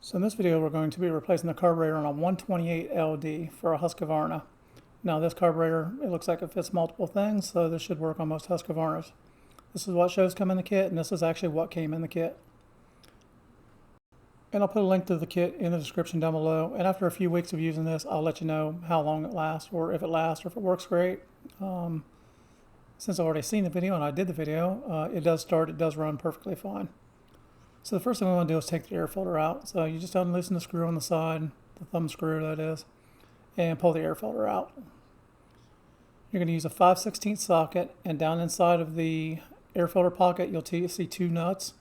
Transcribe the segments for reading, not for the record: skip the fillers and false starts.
So in this video we're going to be replacing the carburetor on a 128LD for a Husqvarna. Now this carburetor, it looks like it fits multiple things, so this should work on most Husqvarnas. This is what shows come in the kit, and this is actually what came in the kit. And I'll put a link to the kit in the description down below, and after a few weeks of using this, I'll let you know how long it lasts, or if it lasts, or if it works great. Since I've already seen the video and I did the video, it does run perfectly fine. So the first thing we want to do is take the air filter out. So you just unloosen the screw on the side, the thumb screw that is, and pull the air filter out. You're going to use a 5/16 socket, and down inside of the air filter pocket you'll see two nuts.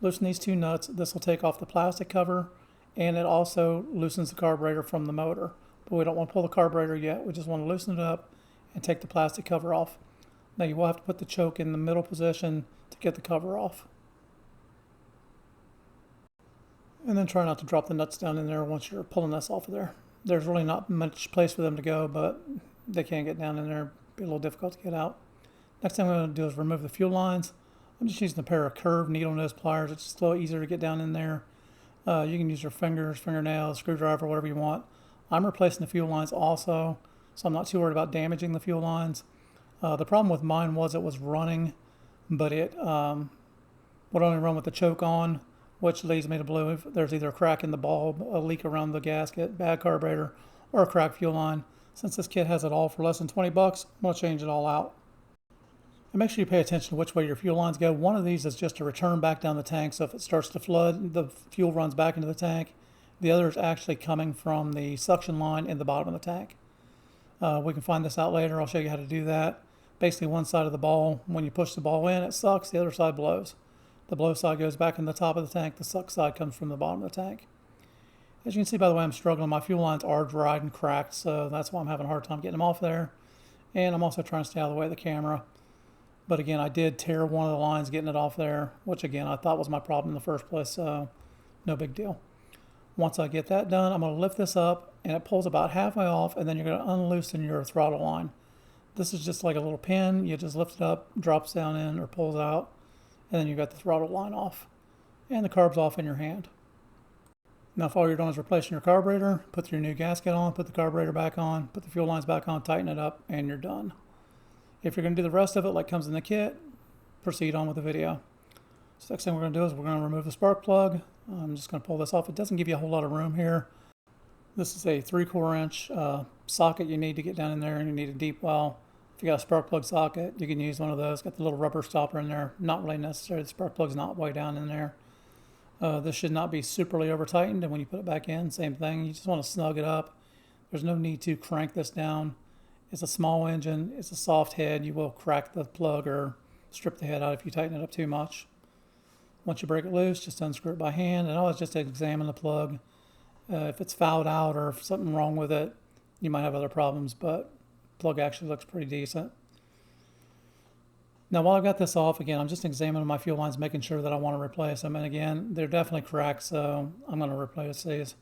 Loosen these two nuts. This will take off the plastic cover, and it also loosens the carburetor from the motor. But we don't want to pull the carburetor yet. We just want to loosen it up and take the plastic cover off. Now you will have to put the choke in the middle position to get the cover off. And then try not to drop the nuts down in there once you're pulling this off of there. There's really not much place for them to go, but they can get down in there. Be a little difficult to get out. Next thing I'm going to do is remove the fuel lines. I'm just using a pair of curved needle nose pliers. It's just a little easier to get down in there. You can use your fingers, fingernails, screwdriver, whatever you want. I'm replacing the fuel lines also, so I'm not too worried about damaging the fuel lines. The problem with mine was it was running, but it would only run with the choke on, which leads me to believe there's either a crack in the bulb, a leak around the gasket, bad carburetor, or a cracked fuel line. Since this kit has it all for less than 20 bucks, I'm going to change it all out. And make sure you pay attention to which way your fuel lines go. One of these is just to return back down the tank, so if it starts to flood, the fuel runs back into the tank. The other is actually coming from the suction line in the bottom of the tank. We can find this out later. I'll show you how to do that. Basically, one side of the ball, when you push the ball in, it sucks, the other side blows. The blow side goes back in the top of the tank. The suck side comes from the bottom of the tank. As you can see by the way I'm struggling, my fuel lines are dried and cracked, so that's why I'm having a hard time getting them off there. And I'm also trying to stay out of the way of the camera. But again, I did tear one of the lines getting it off there, which again, I thought was my problem in the first place, so no big deal. Once I get that done, I'm going to lift this up, and it pulls about halfway off, and then you're going to unloosen your throttle line. This is just like a little pin. You just lift it up, drops down in, or pulls out, and then you've got the throttle line off. And the carb's off in your hand. Now if all you're doing is replacing your carburetor, put your new gasket on, put the carburetor back on, put the fuel lines back on, tighten it up, and you're done. If you're going to do the rest of it like comes in the kit, proceed on with the video. So next thing we're going to do is we're going to remove the spark plug. I'm just going to pull this off. It doesn't give you a whole lot of room here. This is a 3/4 inch socket you need to get down in there, and you need a deep well. If you got a spark plug socket, you can use one of those. Got the little rubber stopper in there. Not really necessary. The spark plug's not way down in there. This should not be superly over tightened, and when you put it back in, same thing. You just want to snug it up. There's no need to crank this down. It's a small engine. It's a soft head. You will crack the plug or strip the head out if you tighten it up too much. Once you break it loose, just unscrew it by hand, and always just examine the plug. If it's fouled out or if something wrong with it, you might have other problems, but the plug actually looks pretty decent. Now while I've got this off, again, I'm just examining my fuel lines, making sure that I want to replace them. And again, they're definitely cracked, so I'm going to replace these.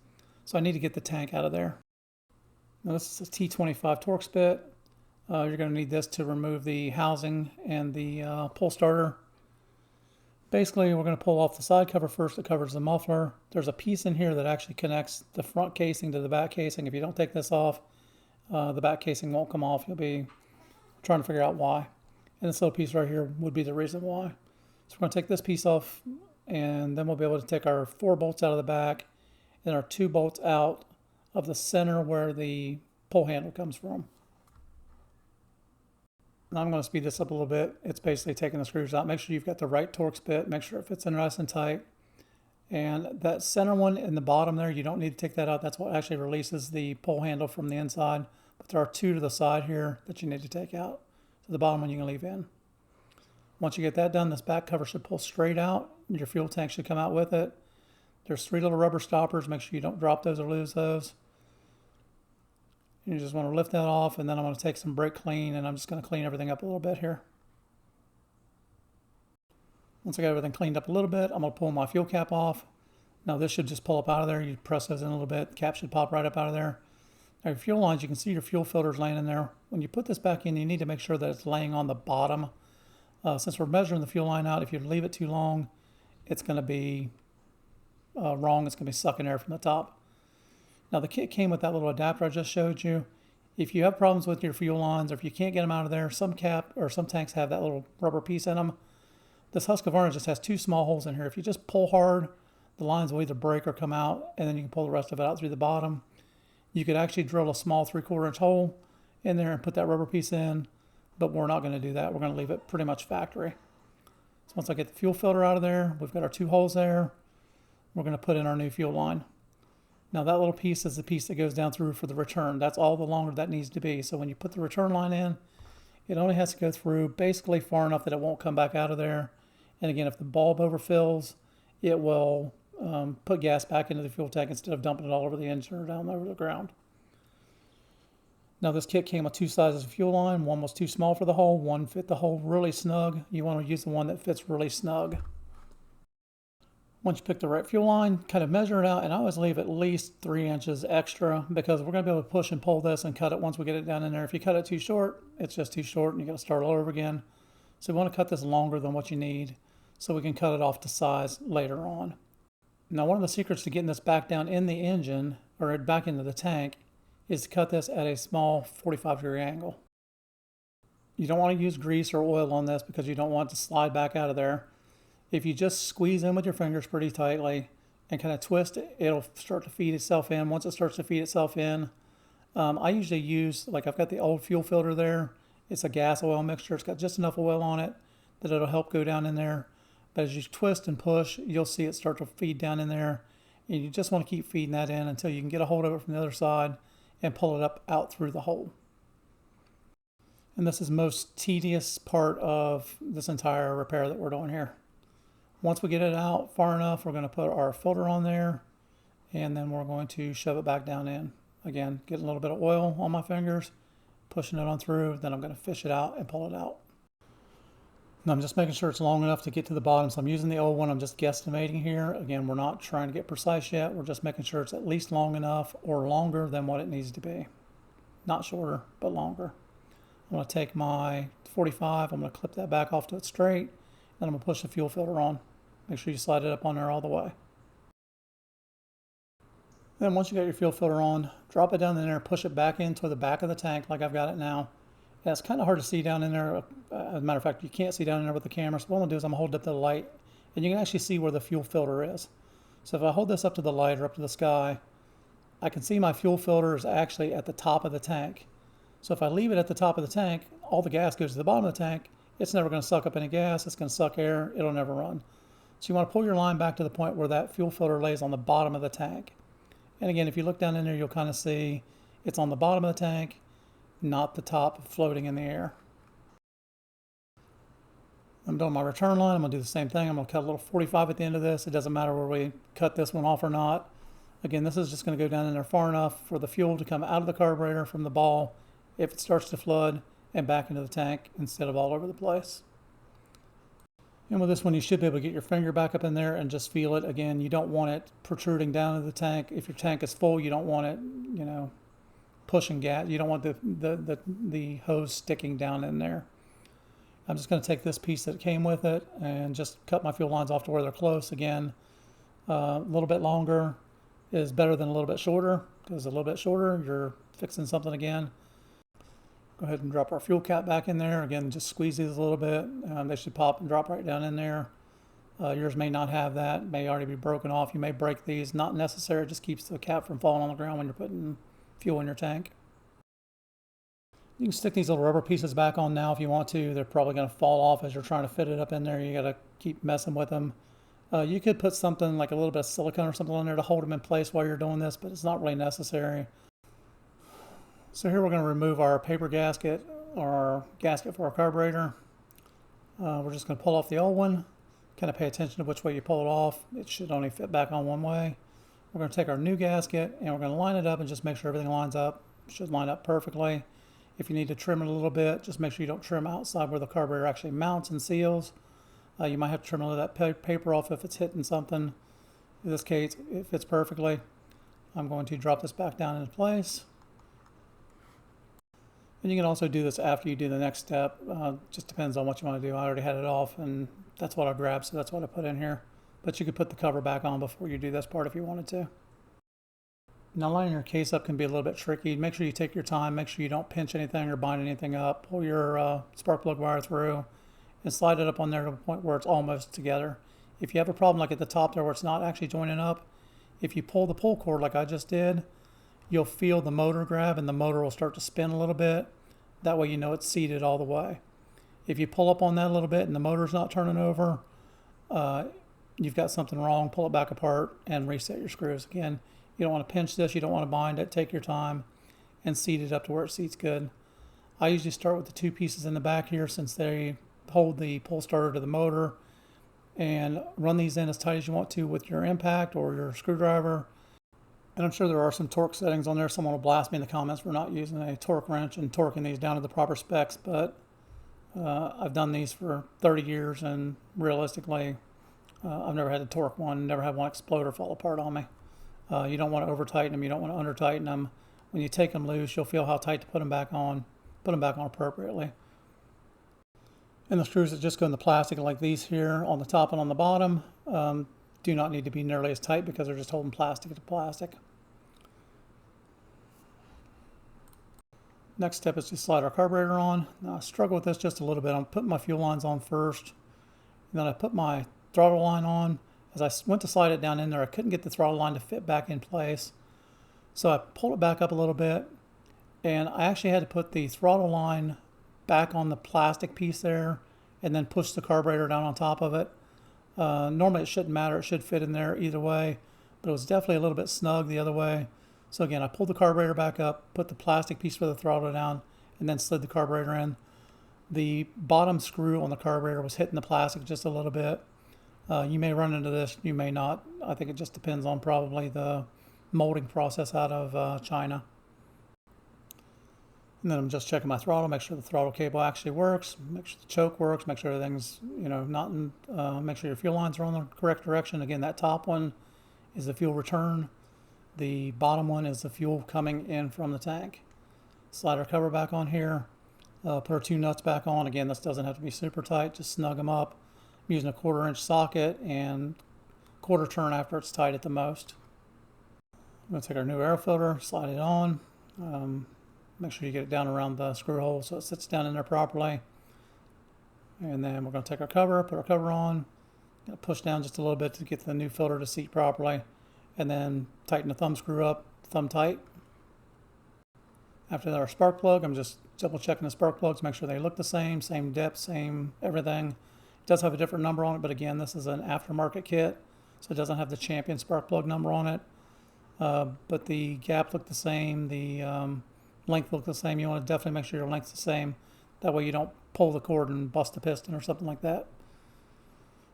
So I need to get the tank out of there. Now this is a T25 Torx bit. You're going to need this to remove the housing and the pull starter. Basically, we're going to pull off the side cover first that covers the muffler. There's a piece in here that actually connects the front casing to the back casing. If you don't take this off, the back casing won't come off. You'll be trying to figure out why. And this little piece right here would be the reason why. So we're going to take this piece off, and then we'll be able to take our 4 bolts out of the back and our 2 bolts out of the center where the pull handle comes from. Now I'm going to speed this up a little bit. It's basically taking the screws out. Make sure you've got the right Torx bit. Make sure it fits in nice and tight. And that center one in the bottom there, you don't need to take that out. That's what actually releases the pull handle from the inside. But there are 2 to the side here that you need to take out. So the bottom one you can leave in. Once you get that done, this back cover should pull straight out. Your fuel tank should come out with it. There's 3 little rubber stoppers. Make sure you don't drop those or lose those. You just want to lift that off, and then I'm going to take some brake clean, and I'm just going to clean everything up a little bit here. Once I got everything cleaned up a little bit, I'm going to pull my fuel cap off. Now this should just pull up out of there. You press those in a little bit, the cap should pop right up out of there. Now your fuel lines, you can see your fuel filters laying in there. When you put this back in, you need to make sure that it's laying on the bottom. Since we're measuring the fuel line out, if you leave it too long, it's going to be wrong, it's going to be sucking air from the top. Now the kit came with that little adapter I just showed you. If you have problems with your fuel lines, or if you can't get them out of there, some tanks have that little rubber piece in them. This Husqvarna just has 2 small holes in here. If you just pull hard, the lines will either break or come out, and then you can pull the rest of it out through the bottom. You could actually drill a small 3/4 inch hole in there and put that rubber piece in, but we're not going to do that. We're going to leave it pretty much factory. So once I get the fuel filter out of there, we've got our 2 holes there. We're going to put in our new fuel line. Now that little piece is the piece that goes down through for the return. That's all the longer that needs to be. So when you put the return line in, it only has to go through basically far enough that it won't come back out of there. And again, if the bulb overfills, it will put gas back into the fuel tank instead of dumping it all over the engine or down over the ground. Now this kit came with 2 sizes of fuel line. One was too small for the hole. One fit the hole really snug. You want to use the one that fits really snug. Once you pick the right fuel line, kind of measure it out, and I always leave at least 3 inches extra because we're going to be able to push and pull this and cut it once we get it down in there. If you cut it too short, it's just too short and you got to start all over again. So we want to cut this longer than what you need so we can cut it off to size later on. Now one of the secrets to getting this back down in the engine or back into the tank is to cut this at a small 45-degree angle. You don't want to use grease or oil on this because you don't want it to slide back out of there. If you just squeeze in with your fingers pretty tightly and kind of twist it, it'll start to feed itself in. Once it starts to feed itself in, I usually use, like I've got the old fuel filter there. It's a gas oil mixture. It's got just enough oil on it that it'll help go down in there. But as you twist and push, you'll see it start to feed down in there. And you just want to keep feeding that in until you can get a hold of it from the other side and pull it up out through the hole. And this is the most tedious part of this entire repair that we're doing here. Once we get it out far enough, we're going to put our filter on there, and then we're going to shove it back down in. Again, get a little bit of oil on my fingers, pushing it on through, then I'm going to fish it out and pull it out. Now I'm just making sure it's long enough to get to the bottom, so I'm using the old one. I'm just guesstimating here. Again, we're not trying to get precise yet. We're just making sure it's at least long enough or longer than what it needs to be. Not shorter, but longer. I'm going to take my 45, I'm going to clip that back off to it straight, and I'm going to push the fuel filter on. Make sure you slide it up on there all the way. Then once you got your fuel filter on, drop it down in there, push it back into the back of the tank like I've got it now. And it's kind of hard to see down in there. As a matter of fact, you can't see down in there with the camera. So what I'm going to do is I'm going to hold it up to the light, and you can actually see where the fuel filter is. So if I hold this up to the light or up to the sky, I can see my fuel filter is actually at the top of the tank. So if I leave it at the top of the tank, all the gas goes to the bottom of the tank. It's never going to suck up any gas. It's going to suck air. It'll never run. So you want to pull your line back to the point where that fuel filter lays on the bottom of the tank. And again, if you look down in there, you'll kind of see it's on the bottom of the tank, not the top floating in the air. I'm doing my return line. I'm going to do the same thing. I'm going to cut a little 45 at the end of this. It doesn't matter where we cut this one off or not. Again, this is just going to go down in there far enough for the fuel to come out of the carburetor from the ball if it starts to flood and back into the tank instead of all over the place. And with this one, you should be able to get your finger back up in there and just feel it. Again, you don't want it protruding down into the tank. If your tank is full, you don't want it, pushing gas. You don't want the hose sticking down in there. I'm just going to take this piece that came with it and just cut my fuel lines off to where they're close. Again, a little bit longer is better than a little bit shorter, because a little bit shorter, you're fixing something again. Go ahead and drop our fuel cap back in there. Again, just squeeze these a little bit. They should pop and drop right down in there. Yours may not have that, may already be broken off. You may break these, not necessary. It just keeps the cap from falling on the ground when you're putting fuel in your tank. You can stick these little rubber pieces back on now if you want to. They're probably going to fall off as you're trying to fit it up in there. You got to keep messing with them. You could put something like a little bit of silicone or something on there to hold them in place while you're doing this, but it's not really necessary. So here we're going to remove our paper gasket, or our gasket for our carburetor. We're just going to pull off the old one. Kind of pay attention to which way you pull it off. It should only fit back on one way. We're going to take our new gasket and we're going to line it up and just make sure everything lines up. It should line up perfectly. If you need to trim it a little bit, just make sure you don't trim outside where the carburetor actually mounts and seals. You might have to trim a little of that paper off if it's hitting something. In this case, it fits perfectly. I'm going to drop this back down into place. And you can also do this after you do the next step. Just depends on what you want to do. I already had it off, and that's what I grabbed, so that's what I put in here. but you could put the cover back on before you do this part if you wanted to. Now, lining your case up can be a little bit tricky. Make sure you take your time. Make sure you don't pinch anything or bind anything up. Pull your spark plug wire through and slide it up on there to the point where it's almost together. If you have a problem like at the top there where it's not actually joining up, if you pull the pull cord like I just did, you'll feel the motor grab and the motor will start to spin a little bit. That way you know it's seated all the way. If you pull up on that a little bit and the motor's not turning over, you've got something wrong. Pull it back apart and reset your screws. Again, you don't want to pinch this, you don't want to bind it. Take your time and seat it up to where it seats good. I usually start with the two pieces in the back here since they hold the pull starter to the motor, and run these in as tight as you want to with your impact or your screwdriver. And I'm sure there are some torque settings on there. Someone will blast me in the comments for not using a torque wrench and torquing these down to the proper specs, but I've done these for 30 years and realistically I've never had to torque one, never had one explode or fall apart on me. You don't want to over tighten them, you don't want to under tighten them. When you take them loose, you'll feel how tight to put them back on appropriately. And the screws that just go in the plastic like these here on the top and on the bottom do not need to be nearly as tight because they're just holding plastic to plastic. Next step is to slide our carburetor on. Now I struggle with this just a little bit. I'm putting my fuel lines on first, and then I put my throttle line on. As I went to slide it down in there, I couldn't get the throttle line to fit back in place. So I pulled it back up a little bit, and I actually had to put the throttle line back on the plastic piece there and then push the carburetor down on top of it. Normally it shouldn't matter, it should fit in there either way, but it was definitely a little bit snug the other way. So again, I pulled the carburetor back up, put the plastic piece for the throttle down, and then slid the carburetor in. The bottom screw on the carburetor was hitting the plastic just a little bit. You may run into this, you may not. I think it just depends on probably the molding process out of China. And then I'm just checking my throttle, make sure the throttle cable actually works, make sure the choke works, make sure everything's, not in, make sure your fuel lines are on the correct direction. Again, that top one is the fuel return. The bottom one is the fuel coming in from the tank. Slide our cover back on here, put our two nuts back on. Again, this doesn't have to be super tight, just snug them up. I'm using a 1/4 inch socket and 1/4 turn after it's tight at the most. I'm going to take our new air filter, slide it on. Make sure you get it down around the screw hole so it sits down in there properly. And then we're going to take our cover, put our cover on, push down just a little bit to get the new filter to seat properly, and then tighten the thumb screw up, thumb tight. After that, our spark plug, I'm just double checking the spark plugs, make sure they look the same depth, same everything. It does have a different number on it, but again, this is an aftermarket kit, so it doesn't have the Champion spark plug number on it. But the gap looked the same, the length looked the same. You want to definitely make sure your length's the same. That way you don't pull the cord and bust the piston or something like that.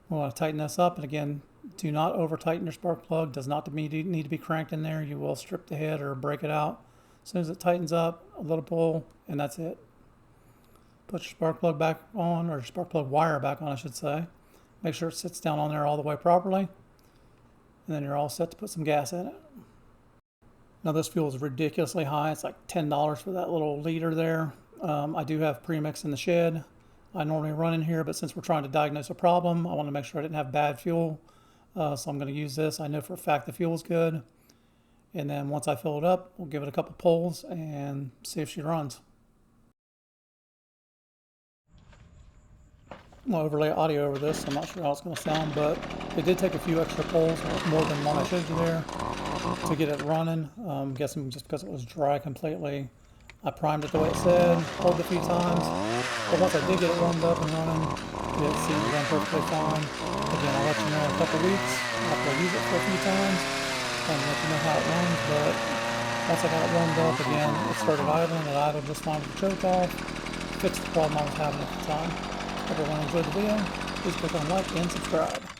We want to tighten this up, and again, do not over tighten your spark plug. Does not need to be cranked in there. You will strip the head or break it out. As soon as it tightens up, a little pull, and that's it. Put your spark plug back on, or your spark plug wire back on, I should say. Make sure it sits down on there all the way properly, and then you're all set to put some gas in it. Now this fuel is ridiculously high. It's like $10 for that little liter there. I do have premix in the shed. I normally run in here, but since we're trying to diagnose a problem, I want to make sure I didn't have bad fuel. So I'm going to use this. I know for a fact the fuel is good. And then once I fill it up, we'll give it a couple pulls and see if she runs. I'll overlay audio over this. I'm not sure how it's going to sound, but it did take a few extra pulls, more than one I showed you there, to get it running. I'm guessing just because it was dry completely. I primed it the way it said, pulled it a few times, but once I did get it warmed up and running, it seemed to run perfectly fine. Again, I'll let you know in a couple weeks after I use it for a few times and let you know how it runs, but once I got it warmed up again, it started idling. It idled just fine with the choke off, fixed the problem I was having at the time. If everyone enjoyed the video, please click on like and subscribe.